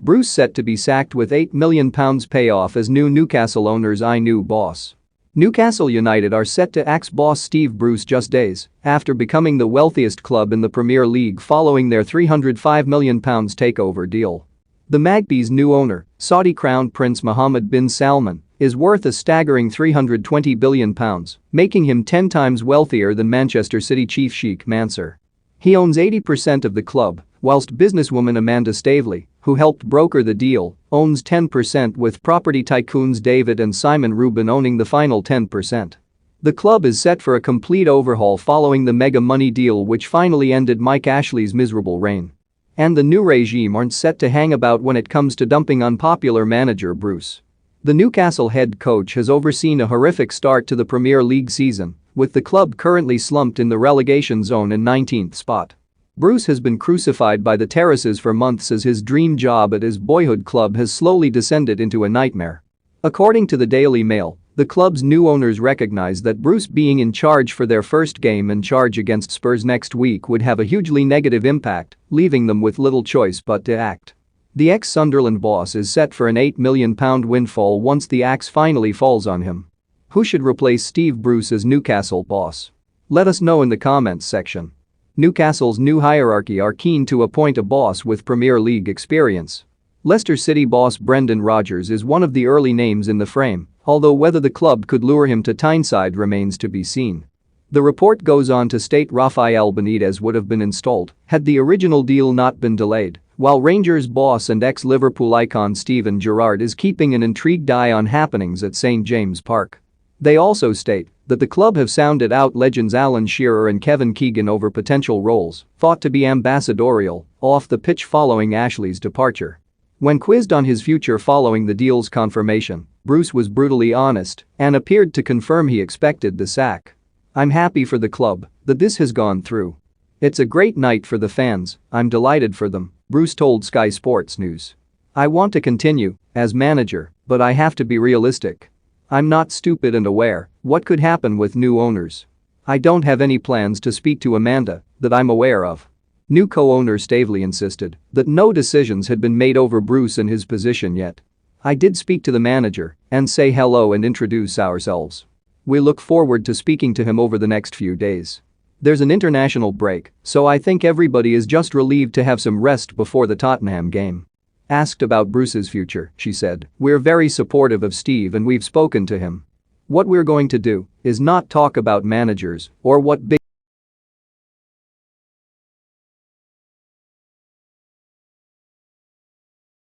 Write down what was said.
Bruce set to be sacked with £8 million payoff as new Newcastle owners' new boss. Newcastle United are set to axe boss Steve Bruce just days after becoming the wealthiest club in the Premier League following their £305 million takeover deal. The Magpies' new owner, Saudi Crown Prince Mohammed bin Salman, is worth a staggering £320 billion, making him 10 times wealthier than Manchester City chief Sheikh Mansour. He owns 80% of the club, whilst businesswoman Amanda Staveley, who helped broker the deal, owns 10% with property tycoons David and Simon Rubin owning the final 10%. The club is set for a complete overhaul following the mega money deal which finally ended Mike Ashley's miserable reign. And the new regime aren't set to hang about when it comes to dumping unpopular manager Bruce. The Newcastle head coach has overseen a horrific start to the Premier League season, with the club currently slumped in the relegation zone in 19th spot. Bruce has been crucified by the terraces for months as his dream job at his boyhood club has slowly descended into a nightmare. According to the Daily Mail, the club's new owners recognize that Bruce being in charge for their first game in charge against Spurs next week would have a hugely negative impact, leaving them with little choice but to act. The ex-Sunderland boss is set for an £8 million windfall once the axe finally falls on him. Who should replace Steve Bruce as Newcastle boss? Let us know in the comments section. Newcastle's new hierarchy are keen to appoint a boss with Premier League experience. Leicester City boss Brendan Rodgers is one of the early names in the frame, although whether the club could lure him to Tyneside remains to be seen. The report goes on to state Rafael Benitez would have been installed had the original deal not been delayed, while Rangers boss and ex-Liverpool icon Steven Gerrard is keeping an intrigued eye on happenings at St James Park. They also state that the club have sounded out legends Alan Shearer and Kevin Keegan over potential roles, thought to be ambassadorial, off the pitch following Ashley's departure. When quizzed on his future following the deal's confirmation, Bruce was brutally honest and appeared to confirm he expected the sack. "I'm happy for the club that this has gone through. It's a great night for the fans, I'm delighted for them," Bruce told Sky Sports News. "I want to continue as manager, but I have to be realistic. I'm not stupid and aware what could happen with new owners. I don't have any plans to speak to Amanda that I'm aware of." New co-owner Staveley insisted that no decisions had been made over Bruce and his position yet. "I did speak to the manager and say hello and introduce ourselves. We look forward to speaking to him over the next few days. There's an international break, so I think everybody is just relieved to have some rest before the Tottenham game." Asked about Bruce's future, she said, "We're very supportive of Steve and we've spoken to him. What we're going to do is not talk about managers or what big